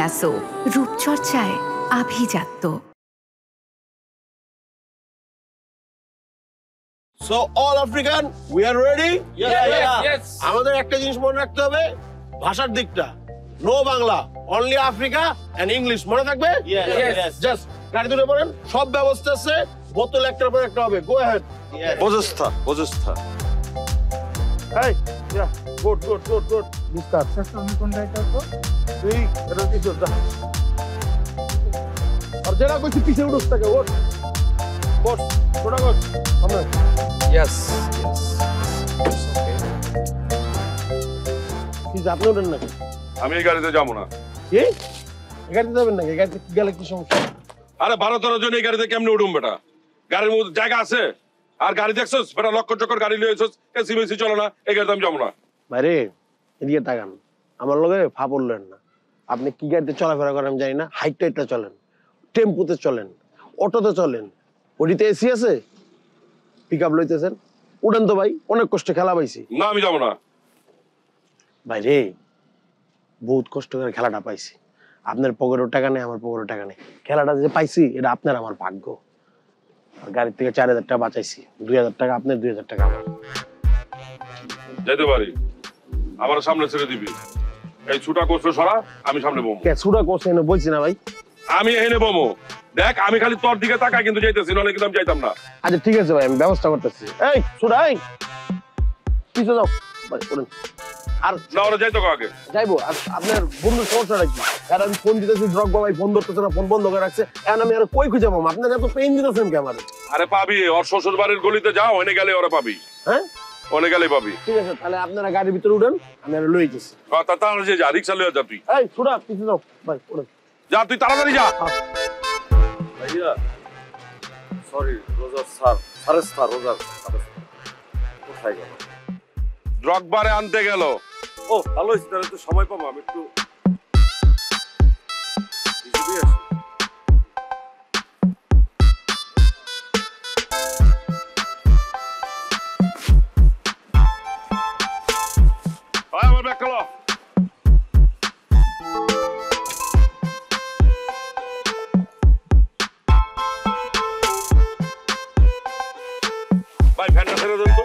Lasso, রূপচর্চায় আভিজাত্য। So all African, we are ready? Yes. আমাদের একটা জিনিস মনে রাখতে হবে, ভাষার দিকটা। No Bangla, only Africa and English, মনে থাকবে? Yes. Just গাড়ি দুটো পড়েন, সব ব্যবস্থা আছে, বোতল একটার পর একটা হবে। Go ahead. বোঝস্তা। Hey, yeah, good. Discuss. তুই এটা কি করছ? আর যেটা কইছি পিছে উঠছ থাকে, ওঠ। ছোটা কর। আমরা Yes. কি আপনি ওঠেন নাকি? আমি এই গাড়িতে যাবো না। কি? এই গাড়িতে যাবেন নাকি? এই গাড়িতে গেলে কি সমস্যা? আরে 12-13 জন এই গাড়িতে কেমনে উঠুম বেটা? গাড়ির মধ্যে জায়গা আছে? আর গাড়ি দেখছস? বেটা লক্ষ চক্কর গাড়ি লইছস, এসি মেসি চলে না, এই গাড়িতে আমি যাবো না। ভাইরে, এদিকে তাকান। আমার লগে ফা পড়লেন না। আপনি কি গাড়িতে চলাফেরা করেন আমি জানি না। হাইটটা চলেন, টেম্পুতে চলেন, অটোতে চলেন। ওটিতে এসি আছে? পিক আপ লইতেছেন? উঠেন তো ভাই, অনেক কষ্টে খেলা পাইছি। না আমি যাবো না। ভাইরে, বহুত কষ্ট করে খেলাটা পাইছি। আপনার পকেটের টাকা নেই, আমার পকেটের টাকা নেই। খেলাটা যে পাইছি এটা আপনার আমার ভাগ্য। আর গাড়ির থেকে 4000 টাকা বাঁচাইছি, 2000 টাকা আপনার, 2000 টাকা আমার। যেতে পারি, আমার সামনে ছেড়ে দিবি। এই ছুটা করছো সরা, আমি সামনে বমো। কে সুরা করছে এনে বলছি না ভাই? আমি এখানে বমো। দেখ আমি খালি তোর দিকে তাকাই কিন্তু যাইতেছি, নাহলে কিন্তু আমি যাইতাম না। আচ্ছা ঠিক আছে ভাই, আমি ব্যবস্থা করতেছি। এই সুরা, এই পিছনে যাও ভাই, ওঠেন। আর না ওরা যাইতো আগে। যাইবো। আর আপনার বন্ধুর সমস্যাটা কি? কারণ আমি ফোন দিতেছি, ড্রগ বাবাই ফোন ধরতেছে না, ফোন বন্ধ করে রাখছে। এখন আমি আর কই খুঁজে পাবো? আপনার এত পেইন দিতেছেন কে আমার? আরে পাবি, ওর শ্বশুর বাড়ির গলিতে যাও, ওনে গেলে ওরা পাবি। হ্যাঁ ওনে গেলে পাবি। ঠিক আছে, তাহলে আপনারা গাড়ির ভিতরে উঠেন, আমি আর লই যেতেছি। তাহলে যে যা, রিক্সা লইয়া যা তুই। এই সুরা, পিছনে যাও ভাই, ওঠেন। যা তুই তাড়াতাড়ি যা। ভাইয়া সরি, রোজার স্যার রোজার কোথায় গেল? ড্রগ বারে আনতে গেল। ও ভালো হয়েছে, তাহলে একটু সময় পাবো, আমি একটু কিছু দিয়ে আসি। আমার ব্যাগ খেলো। ভাই ফ্যানটা ছেড়ে দেন তো।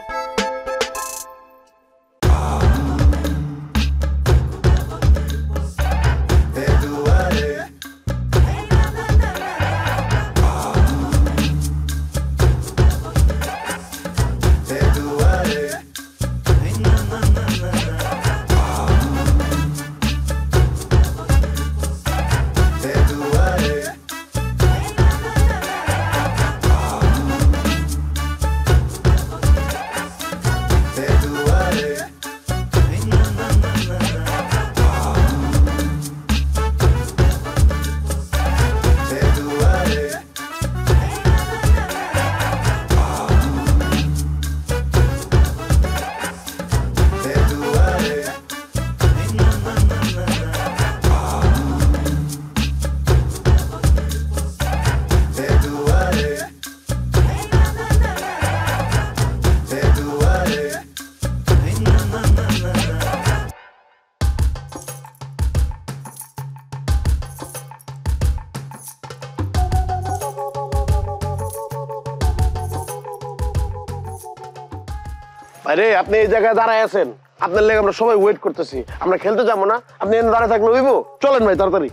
আরে আপনি এই জায়গায় দাঁড়ায় আছেন, আপনার লেগে আমরা সবাই ওয়েট করতেছি। আমরা খেলতে যাবো না? আপনি এখানে দাঁড়ায় থাকলে হইব? চলেন ভাই তাড়াতাড়ি।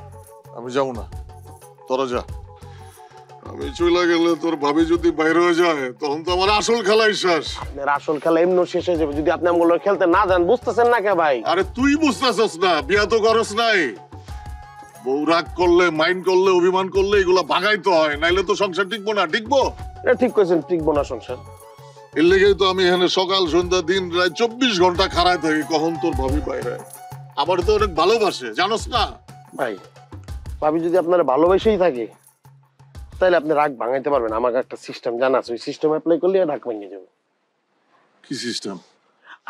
আমি যাবো না, তোরা যা। আমি চলে গেলে তোর ভাবি যদি বাইরে হয়ে যায়, তখন তো আমার আসল খেলাই শেষ। আপনার আসল খেলা এমনি শেষ হয়ে যাবে যদি আপনি আমগুলো খেলতে না যান। বুঝতেছেন না কে ভাই? আরে তুই বুঝতেছস না, বিয়া তো করস নাই। বউ রাগ করলে, মাইন্ড করলে, অভিমান করলে এগুলা ভাগাইতে হয়, নাইলে তো সংসার টিকবো না। টিকবো? এটা ঠিক কইছেন, টিকবো না সংসার। এর লেগেই তো আমি এখানে সকাল সন্ধ্যা দিন রাত 24 ঘন্টা খাড়ায় থাকি, কখন তোর ভাবি বাইরে। আমার তো অনেক ভালোবাসে, জানোস না ভাই? ভাবি যদি আপনারা ভালোবেসেই থাকে তাহলে আপনি রাগ ভাঙাইতে পারবেন। আমাকে একটা সিস্টেম জানা আছে, ওই সিস্টেম অ্যাপ্লাই করলে রাগ ভেঙে যাবে। কি সিস্টেম?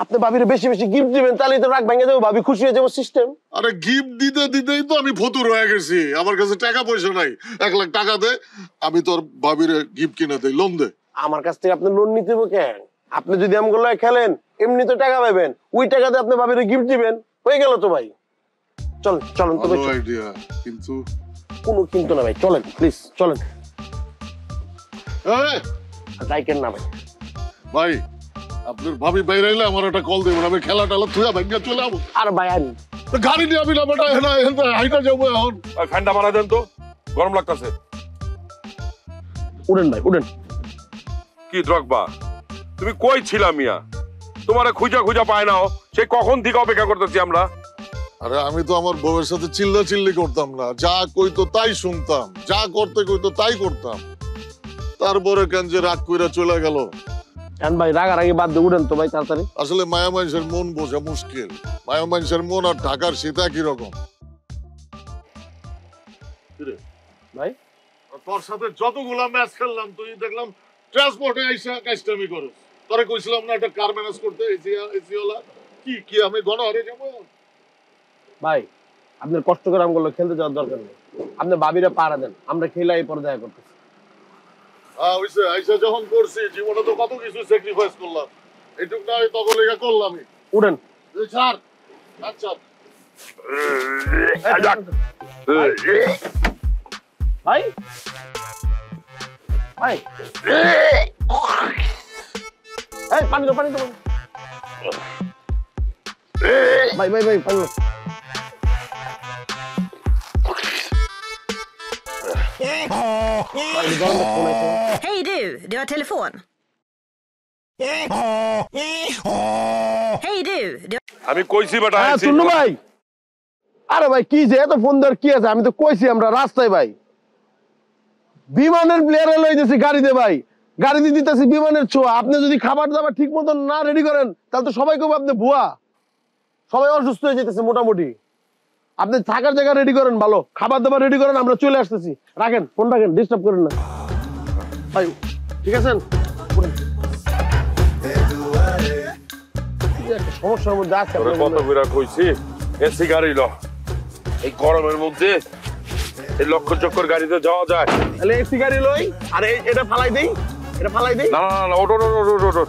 আপনি ভাবির বেশি বেশি গিফট দিবেন, তাহলেই তো রাগ ভেঙে যাবে, ভাবি খুশি হয়ে যাবে। সিস্টেম। আরে গিফট দিতে দিতেই তো আমি ফতুর হয়ে গেছি। আমার কাছে টাকা পয়সা নাই। 1 লাখ টাকা দে, আমি তোর ভাবির গিফট কিনে দেই, লোন দে। আমার কাছ থেকে আপনি লোন নিতে হবে কেন? আপনি যদি আমগুলো খেলেন এমনি তো টাকা পাবেন, ওই টাকা দিয়ে আপনি ভাবির গিফট দিবেন, হয়ে গেল তো ভাই। চলেন চলেন তো ভাই, ভালো আইডিয়া, কিন্তু কোনো কিন্তু না ভাই, চলেন প্লিজ চলেন। এই, রাইকেন না ভাই। ভাই আপনার ভাবি বাইরে এলে আমার একটা কল দেবেন, আমি খেলা টেলা থুয়া ভাঙ্গা চলে যাবো। আর ভাই আমি তো গাড়ি নিয়ে আমি না বেটা হাইটা যাবো এখন। ওই ফ্যানটা মারা দেন তো, গরম লাগতেছে। উড়েন ভাই উড়েন। কি দ্রগবা, তুমি কই ছিলা মিয়া? তোমারে খুঁজা খুঁজা পায় না, সে কখন থেকে অপেক্ষা করতেছি আমরা। আরে আমি তো আমার বউয়ের সাথে চিল্লা চিল্লি করতাম না, যা কইতো তাই শুনতাম, যা করতে কইতো তাই করতাম। তারপরে কেন যে রাগ কইরা চলে গেল। এখন ভাই রাগারাগি বাদ দিয়ে উড়েন তো ভাই তাড়াতাড়ি। আসলে মায়া মানুষের মন বোঝা মুশকিল। মায়া মানুষের মন আর ঢাকার সীতা কি রকম। ভাই তোর সাথে যতগুলা ম্যাচ খেললাম তুই দেখলাম ট্রান্সপোর্টে আইসা কাস্টমি করস। তোরে কইছিলাম না একটা কার ম্যানেজ করতে, এসি ওলা কি কি আমি গণ হারিয়ে যাবো। ভাই আপনার কষ্ট করে আমগুলো খেলতে যাওয়ার দরকার নেই, আপনি ভাবিরা পাড়া দেন, আমরা খেলা এই পরে দেখা করতেছি। হ্যাঁ হইছে, আইসা যখন করছি জীবনে তো কত কিছু স্যাক্রিফাইস করলাম, এইটুক না তখন লেখা করলামই। উড়েন ছাড় আচ্ছা ভাই ভাই এই পানি দাও পানি দাও ভাই ভাই ভাই পানি দাও। Hej du, du har telefon. Hej du, আমি কইছি বেটা হ্যাঁ আইছি। শুনু ভাই, আরে ভাই কি যে এত ফোন দেওয়ার কি আছে, আমি তো কইছি আমরা রাস্তায় ভাই বিমানের প্লেয়ারে লইতেছি গাড়িতে ভাই, গাড়িতে দিতেছি বিমানের ছোঁয়া। আপনি যদি খাবার দাবার ঠিক মতন না রেডি করেন তাহলে তো সবাই কবে আপনি ভুয়া, সবাই অসুস্থ হয়ে যেতেছে মোটামুটি। আপনি থাকার জায়গা রেডি করেন, ভালো খাবার দাবার রেডি করেন, আমরা চলে আসতেছি। রাখেন ফোন রাখেন, ডিস্টার্ব করেন না ভাই, ঠিক আছেন? একটা সমস্যার মধ্যে আছে তোরে কত বিরা কইছি এসি গাড়ি ল, এই গরমের মধ্যে এই লক্ষ চক্কর গাড়িতে যাওয়া যায়? তাহলে এসি গাড়ি লই, আর এটা ফালাই দেই, এটা ফালাই দেই। না না না, ওটো ওটো ওটো ওটো।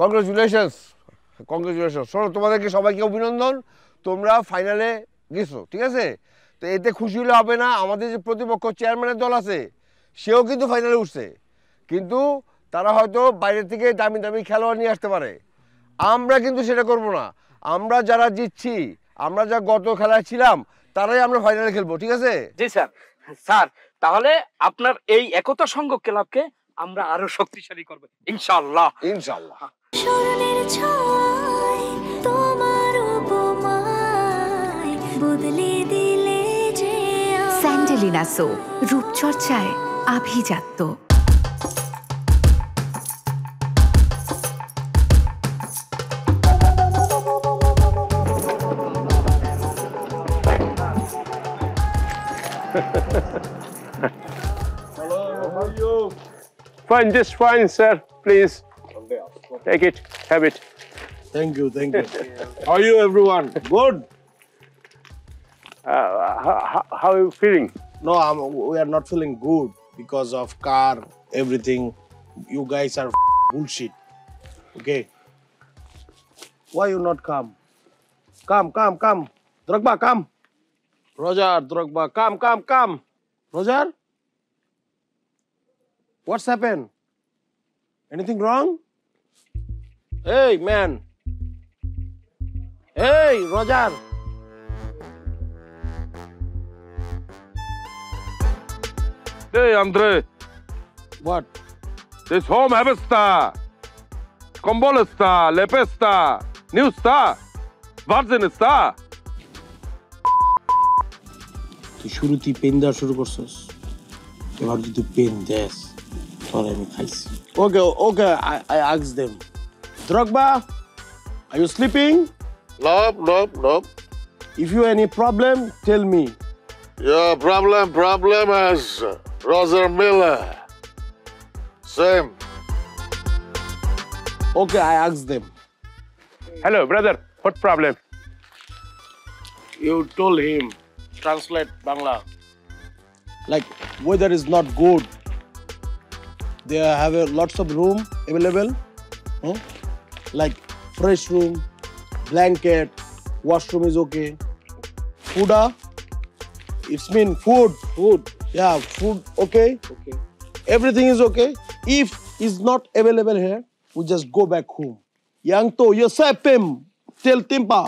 Congratulations congratulation. শোনো, তোমাদেরকে সবাইকে অভিনন্দন, তোমরা ফাইনালে গেছো, ঠিক আছে? তো এতে খুশি হলে হবে না, আমাদের যে প্রতিপক্ষ চেয়ারম্যানের দল আছে সেও কিন্তু ফাইনালে উঠছে, কিন্তু তারা হয়তো বাইরে থেকে দামি দামি খেলোয়াড় নিয়ে আসতে পারে। আমরা কিন্তু সেটা করব না, আমরা যারা জিতছি, আমরা যা গত খেলায় ছিলাম তারাই আমরা ফাইনালে খেলবো, ঠিক আছে? জি স্যার। স্যার তাহলে আপনার এই একতা সংঘ ক্লাবকে আমরা আরো শক্তিশালী করব ইনশাআল্লাহ। ইনশাআল্লাহ। স্মরণের ছয় তোমার উপমায় বদলে দিলে যে স্যান্ডেলিনা সো, রূপচর্চায় আভিজাত্য। Fine, just fine, sir. Please take it, have it. Thank you, thank you. How are you, everyone? Good. How are you feeling? No, we are not feeling good because of car, everything. You guys are bullshit. Okay. Why you not come? Come. Drogba, come. Roger, Drogba, come. Roger? What's happened? Anything wrong? Hey, man. Hey, Roger. Hey, Andre, What? this home habesta, combolesta, lepesta, newsta, virginista. তুই শুরুতেই pen দেওয়া শুরু করছিস, এবার যদি pen দেস তাহলে আমি খাইছি। Okay, I ask them, Drogba, Are you sleeping? No. If you any problem, tell me. Yeah, problem is Roger Miller. Same. Okay, I ask them. Hello, brother. What problem? You told him, translate Bangla. Like, weather is not good. They have lots of room available. Like, fresh room, blanket, washroom is okay. Food, it's mean food. Yeah, food okay. Everything is okay. If it's not available here, we just go back home. Yang to, you say him, tell Timpa.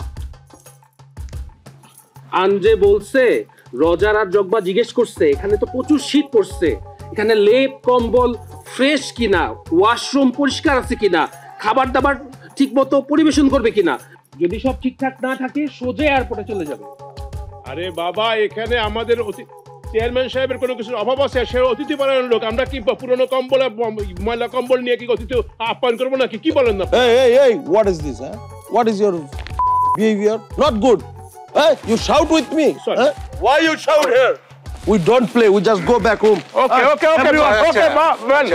আনজে বলছে Roger আর জগবা জিজ্ঞেস করছে এখানে তো প্রচুর শীত পড়ছে, এখানে লেপ কম্বল ফ্রেশ কিনা, ওয়াশরুম পরিষ্কার আছে কিনা, খাবার দাবার ঠিক মতো পরিবেশন করবে কিনা। যদি সব ঠিকঠাক না থাকে সোজা এয়ারপোর্টে চলে যাবে। আরে বাবা, এখানে আমাদের চেয়ারম্যান সাহেবের কোনো কিছুর অভাব আছে? সে অতিথি পরায়ণ লোক। আমরা কি পুরনো কম্বল ময়লা কম্বল নিয়ে কি অতিথি আপ্যায়ন করবো নাকি? কি বলেন না? Hey, what is this? What is your behavior? Not good. Hey, you shout with me. Why you shout here? We don't play. We just go back home. Okay,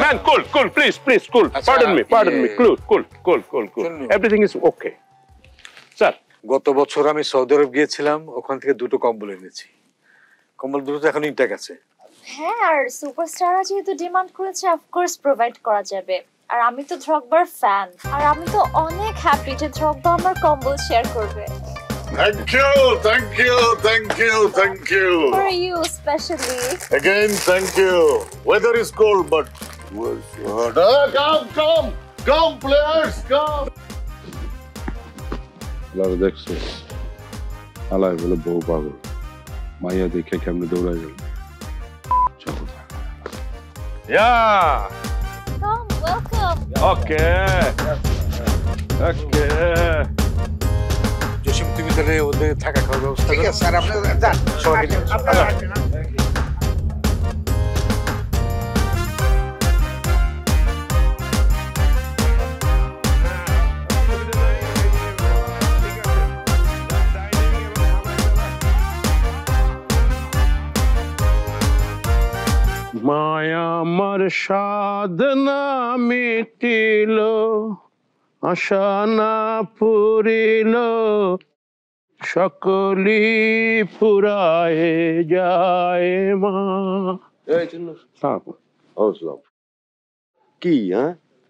man, cool, please, cool. Pardon me, cool. Everything is okay. Sir, গত বছর আমি Saudi আরব গিয়েছিলাম, ওখান থেকে 2টো কম্বল এনেছি। কম্বল দুটো এখন ইনটেক আছে। হ্যাঁ, আর সুপারস্টাররা যেহেতু ডিমান্ড করেছে, অফকোর্স প্রোভাইড করা যাবে। আর আমি তো ড্রগবার ফ্যান, আর আমি তো অনেক হ্যাপি যে ড্রগবা আমার কম্বল শেয়ার করবে। Thank you. For you especially. Again, thank you. Weather is cold, but come, players, come. লারা দেখছো আলাই বলে বউ পাগল, মাইয়া দেখে কেমনে দৌড়াই গেল। Come, welcome. Okay. জসিম, তুমি তাহলে ওদের থাকা খাওয়ার ব্যবস্থা করো। ঠিক আছে স্যার, আপনি যান, সবাই মায়া আমার সাধনা মিটিল, আশা না পুরিল, সকলি ফুরায় যায় মা। কি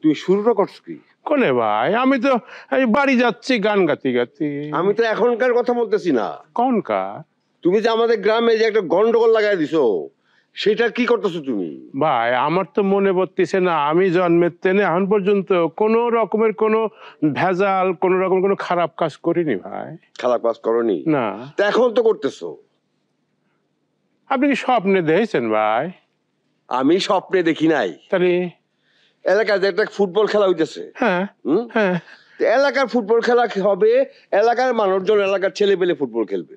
তুই শুরুটা করছ কি? কোনে ভাই, আমি তো বাড়ি যাচ্ছি গান গাতি। আমি তো এখনকার কথা বলতেছি না। কোনকার? তুমি যে আমাদের গ্রামে যে একটা গন্ডগোল লাগাই দিছো, সেটা কি করতেছো তুমি? ভাই, আমার তো মনে পড়তেছে না আমি জন্মের তেনে এখন পর্যন্ত কোনো রকমের কোনো ভেজাল, কোনো রকম কোনো খারাপ কাজ করিনি ভাই। খারাপ কাজ করনি? না। এখন তো করতেছো। আপনি কি স্বপ্নে দেখেছেন ভাই? আমি স্বপ্নে দেখি নাই। তাহলে এলাকায় যে একটা ফুটবল খেলা হইতেছে, হ্যাঁ, এলাকার ফুটবল খেলা হবে, এলাকার মানুষজন, এলাকার ছেলে পেলে ফুটবল খেলবে।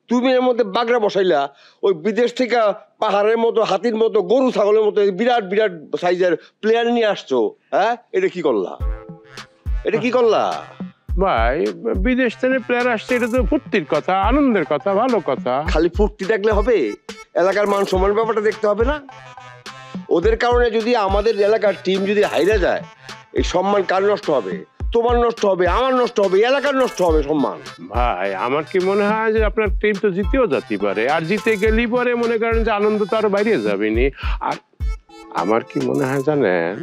তুমি এর মধ্যে বাগড়া বসাইলা, ওই বিদেশ থেকে পাহাড়ের মতো, হাতির মতো, গরু ছাগলের মতো বিরাট বিরাট সাইজের প্লেয়ার নিয়ে আসছো। এটা কি করলা? ভাই, বিদেশ থেকে প্লেয়ার আসছে, এটা তো ফুর্তির কথা, আনন্দের কথা, ভালো কথা। খালি ফুর্তি দেখলে হবে? এলাকার মান সম্মান ব্যাপারটা দেখতে হবে না? ওদের কারণে যদি আমাদের এলাকার টিম যদি হাইরা যায়, এই সম্মান কার নষ্ট হবে? তোমার নষ্ট হবে, আমার নষ্ট হবে, এলাকার নষ্ট হবে সম্মান। ভাই, আমার কি মনে হয় যে আপনার টিম তো জিতেও যেতে পারে, আর জিতে গেলেই পরে মনে করেন যে আনন্দ তো আরো বাইরে যাবেনি। আর আমার কি মনে হয় জানেন,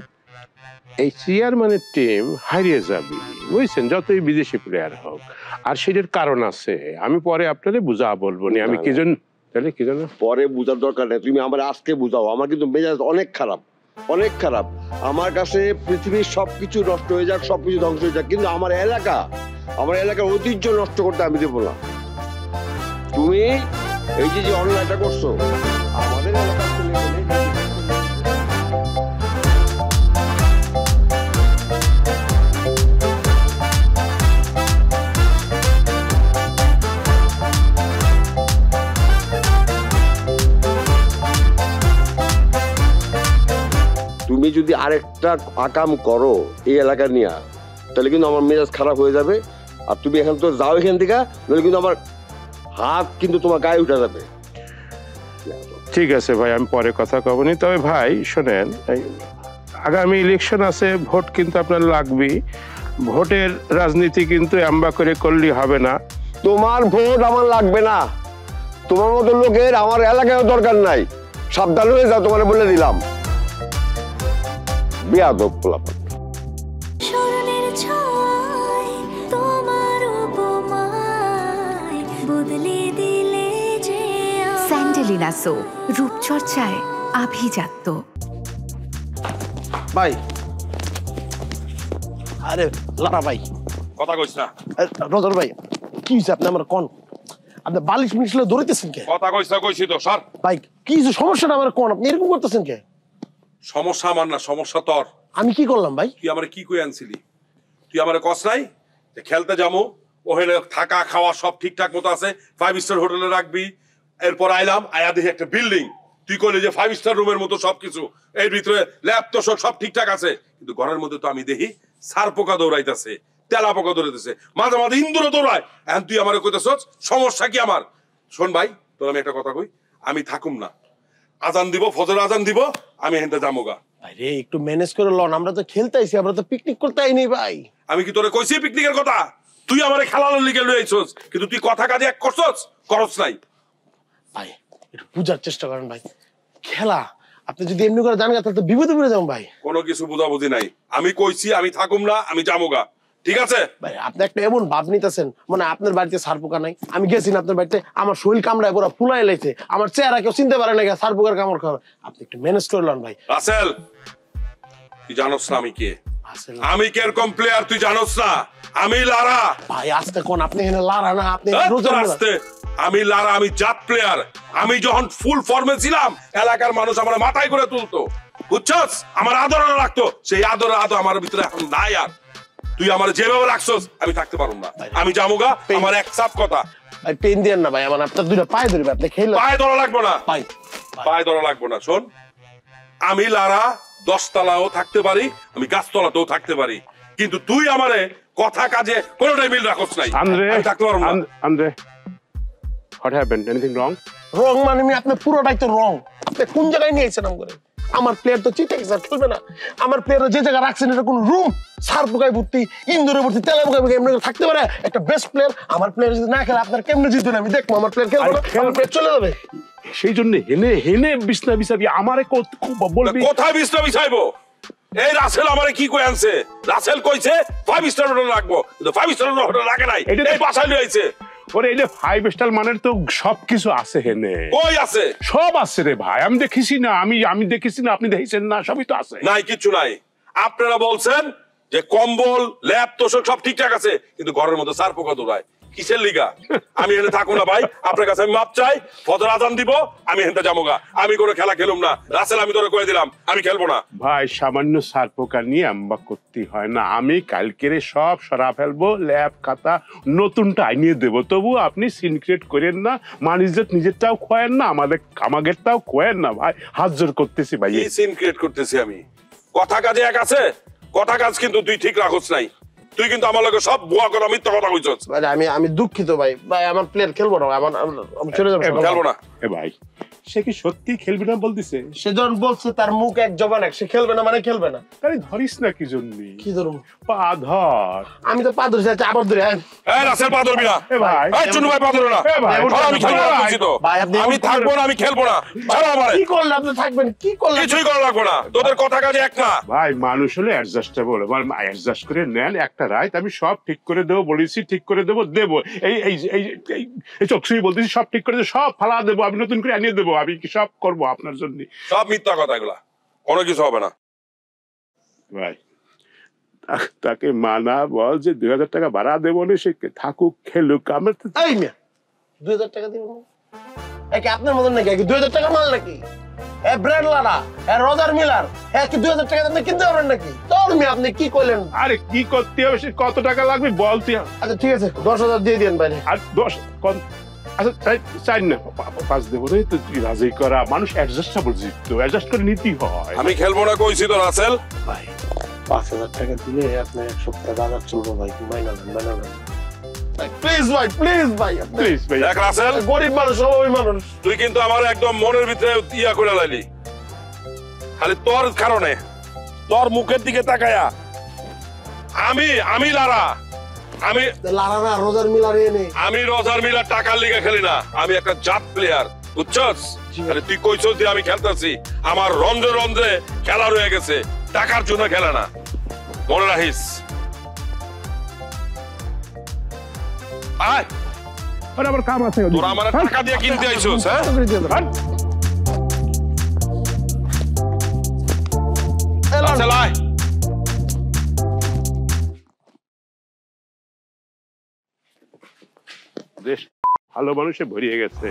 এই চেয়ারম্যানের টিম হারিয়ে যাবে, বুঝছেন, যতই বিদেশি প্লেয়ার হোক। আর সেটার কারণ আছে, আমি পরে আপনাদের বুঝা বলবো নি। আমি কি জন্য পরে বুঝার দরকার নেই, তুমি আমার আজকে বুঝাও। আমার কিন্তু মেজাজ অনেক খারাপ। আমার কাছে পৃথিবীর সবকিছু নষ্ট হয়ে যাক, সবকিছু ধ্বংস হয়ে যাক, কিন্তু আমার এলাকার ঐতিহ্য নষ্ট করতে আমি দেবো না। তুমি এই যে অন্যায়টা করছো আমাদের এলাকার তুমি যদি আরেকটা আকাম করো এই এলাকা নিয়ে, তাহলে কিন্তু আমার মেজাজ খারাপ হয়ে যাবে। আর তুমি এখন তো যাও এখান থেকে, নইলে কিন্তু আমার হাত কিন্তু তোমার গায়ে উঠে যাবে। ঠিক আছে ভাই, আমি পরে কথা কবনি। তবে ভাই শোনেন, আগামী ইলেকশন আছে, ভোট কিন্তু আপনার লাগবেই। ভোটের রাজনীতি কিন্তু এম্বা করে করলে হবে না। তোমার ভোট আমার লাগবে না, তোমার মতো লোকের আমার এলাকায় দরকার নাই। সাবধান হয়ে যাও, তোমার বলে দিলাম। বেয়াদব পোলাপান। স্মরণের ছয় তোমার উপমায় বদলে দিলে যে স্যান্ডেলিনা সো, রূপচর্চায় আভিজাত্য। ভাই, আরে লারা ভাই, কথা কইস না। রোজার ভাই, কি হয়েছে আপনি আমার কোন? আপনি বালিশ মিশলে ধরিতেছেন কে? কথা কইস না, কইছি তো স্যার। ভাই কি হয়েছে, সমস্যাটা আমার কোন? আপনি এরকম করতেছেন কে? সমস্যা আমার না, সমস্যা তোর। আমি কি করলাম ভাই? তুই আমারে কি কই আনছিলি? তুই আমারে কস নাই যে খেলতে যাবো, ওখানে থাকা খাওয়া সব ঠিকঠাক মতো আছে, 5 স্টার হোটেলে রাখবি। এরপর আইলাম, আয়া দেখি একটা বিল্ডিং, তুই কইলি যে 5 স্টার রুমের মতো সবকিছু, এর ভিতরে ল্যাব তো সব ঠিকঠাক আছে, কিন্তু ঘরের মধ্যে তো আমি দেখি সার পোকা দৌড়াইতেছে, তেলা পোকা দৌড়াইতেছে, মাঝে মাঝে ইন্দুর দৌড়ায়। এখন তুই আমারে কইতেছস সমস্যা কি আমার? শোন ভাই, তোর আমি একটা কথা কই, আমি থাকুম না, আজান দিব, ফজর আজান দিব, আমি হেনতে যামোগা। আরে একটু ম্যানেজ করে লন, আমরা তো খেলতে আইছি, আমরা তো পিকনিক করতে আইনি ভাই। আমি কি তোরে কইছি পিকনিকের কথা? তুই আমারে খেলানোর লিগে লই আইছস, কিন্তু তুই কথা কাজে এক করছস, করছ নাই। ভাই একটু বুঝার চেষ্টা করেন ভাই, খেলা আপনি যদি এমনি করে জানেন তাহলে তো বিপদে পড়ে যাবেন ভাই। কোনো কিছু বুঝাবুঝি নাই, আমি কইছি আমি থাকুম না, আমি যামোগা, ঠিক আছে? ভাই আপনি একটা এমন ভাব নিতেছেন মানে আপনার বাড়িতে সার পোকা নাই। আমি গেছি না আপনার বাড়িতে, আমার শরীর কামড়ায় পুরো ফুলাই লাইছে, আমার চেহারা কেউ চিনতে পারে না সার পোকার কামড় খাওয়া। আপনি একটু ম্যানেজ করে লন ভাই। রাসেল, তুই জানোস না আমি কে? আমি কিরকম প্লেয়ার তুই জানোস না? আমি লারা। ভাই আস্তে কোন, আপনি এখানে লারা না, আপনি আস্তে। আমি লারা, আমি জাত প্লেয়ার। আমি যখন ফুল ফর্মে ছিলাম, এলাকার মানুষ আমার মাথায় করে তুলতো, বুঝছস? আমার আদর রাখতো, সেই আদর আমার ভিতরে এখন নাই। আর তুই আমার যেভাবে রাখছস আমি থাকতে পারবো না, আমি যামোগা। আমার এক সাপ কথা, ভাই পেন দেন না ভাই, আমার আপনার দুইটা পায়ে ধরবে, আপনি খেলে পায়ে ধরা লাগবো না, ভাই পায়ে ধরা লাগবো না। শোন, আমি লারা 10 তলাও থাকতে পারি, আমি গাছতলাতেও থাকতে পারি, কিন্তু তুই আমারে কথা কাজে কোনোটাই মিল রাখছ নাই। আন্দ্রে, আমি থাকতে পারবো না। Andre, what happened? Anything wrong? রং মানে আপনি পুরোটাই তো রং। আপনি কোন জায়গায় নিয়ে আইছেন করে? আমার প্লেয়ার তো চিটে স্যার খেলবে না। আমার প্লেয়ার যে জায়গায় রাখছেন এটা কোন রুম? সার পোকায় ভর্তি, ইন্দুরে ভর্তি, তেলা পোকায় ভর্তি, এমনি থাকতে পারে একটা বেস্ট প্লেয়ার? আমার প্লেয়ার যদি না খেলে আপনার কেমনে জিতবেন? আমি দেখবো আমার প্লেয়ার খেলবে না, আমার প্লেয়ার চলে যাবে। সেই জন্য হেনে হেনে বিছনা বিছাবি আমারে বলবি? কোথায় বিছনা বিছাইবো? এই রাসেল আমারে কি কই আনছে? রাসেল কইছে 5 স্টার হোটেল রাখবো, কিন্তু 5 স্টার হোটেল রাখে নাই, এই বাসায় লই আইছে। ওরে এটা 5 স্টার মানের তো সবকিছু আছে হেনে। কই আছে? সব আছে রে ভাই, আমি দেখেছি না, আমি দেখেছি না, আপনি দেখেছেন না? সবই তো আছে। নাই, কিচ্ছু নাই। আপনারা বলছেন যে কম্বল, ল্যাব তোষক সব ঠিকঠাক আছে, কিন্তু ঘরের মধ্যে সার পোকা দৌড়ায়, কিসের লিগা? আমি এখানে থাকবো না ভাই, আপনার কাছে আমি মাপ চাই, ফজর আজান দিব, আমি এখানে যামোগা। আমি কোনো খেলা খেলুম না। রাসেল, আমি তোরে কয়ে দিলাম আমি খেলবো না। ভাই সামান্য সার পোকা নিয়ে আম্বা করতে হয় না, আমি কালকেরে সব সরা ফেলবো, ল্যাব খাতা নতুনটা আনিয়ে দেবো। তবু আপনি সিনক্রেট করেন না, মানুষদের নিজেরটাও খোয়েন না, আমাদেরটাও খোয়েন না ভাই, হাত জোর করতেছি ভাই। কি সিনক্রেট করতেছি আমি? কথা কাজে এক আছে, কথা কাজ কিন্তু তুই ঠিক রাখছ নাই। তুই কিন্তু আমার লগে সব ভুয়া কথা, মিথ্যা কথা কইছস। ভাই আমি দুঃখিত ভাই, ভাই আমার প্লেয়ার খেলবো না, আমি চলে যাবো, খেলবো না। এ ভাই সে কি সত্যি খেলবে না বলতেছে? সে যখন বলছে তার মুখ এক জবান এক, সে খেলবে না মানে খেলবে না। আরে ধরিস না কি জন্য? কি ধরুন? পা ধর। আমি তো পা ধরছি, আবার ধরে। এই রাসেল, পা ধরবি না। এ ভাই, এই চুনু ভাই, পা ধরে না। আমি খেলবো না, কইছি তো। আমি থাকবো না, আমি খেলবো না। ছাড়ো আমারে। কি করলে আপনি থাকবেন? কি করলে? কিছুই করা লাগবে না, তোদের কথা কাজে এক না। ভাই মানুষ হলে অ্যাডজাস্টেবল, অ্যাডজাস্ট করে নেন একটা রাত, আমি সব ঠিক করে দেবো বলেছি, ঠিক করে দেবো। এই এই এই চকসুই বলতেছি সব ঠিক করে দেবো, সব ফালা দেবো, আমি নতুন করে আনিয়ে দেবো, আমি সব করবো আপনার জন্য। সব মিথ্যা কথা এগুলা, কোনো কিছু হবে না। ভাই তাকে মানা বল যে 2000 টাকা ভাড়া দেবো না, সে থাকুক খেলুক। আমার এই মিয়া 2000 টাকা দিব আপনার মতন নাকি? 2000 টাকা মাল নাকি? ব্র্যান্ড লারা, রজার মিলার, কি 2000 টাকা আপনি কিনতে পারবেন নাকি? তোর মিয়া আপনি কি করলেন? আরে কি করতে হবে, সে কত টাকা লাগবে বলতে। আচ্ছা ঠিক আছে, 10,000 দিয়ে দিন ভাই। আর 10 আচ্ছা চাই না, 5 দেবো না তো। তুই রাজি করা মানুষ, অ্যাডজাস্টেবল, তো অ্যাডজাস্ট করে নিতেই হয়। আমি খেলবো না কইছি তো রাসেল। ভাই 5,000 টাকা দিলে আপনি এক সপ্তাহ বাজার চলবো ভাই, মাইনা নেন। প্লিজ ভাই, প্লিজ ভাই, প্লিজ ভাই। দেখ রাসেল, গরিব মানুষ, সবাই মানুষ। তুই কিন্তু আমার একদম মনের ভিতরে ইয়া করে লাইলি, খালি তোর কারণে, তোর মুখের দিকে তাকায়া আমি লারা, আমি লারা না, রোজার মিলার এনে। আমি রোজার মিলার টাকার লিগে খেলি না, আমি একটা জাত প্লেয়ার, বুঝছস? আরে তুই কইছস যে আমি খেলতেছি, আমার রন্ধ্রে রন্ধ্রে খেলা রয়ে গেছে, টাকার জন্য খেলে না, মনে রাখিস। আয়, আরে আমার কাম আছে। তোরা আমার টাকা দিয়ে কিনতে আইছস, হ্যাঁ? রাসেল আয়। দেশ ভালো মানুষে ভরিয়ে গেছে।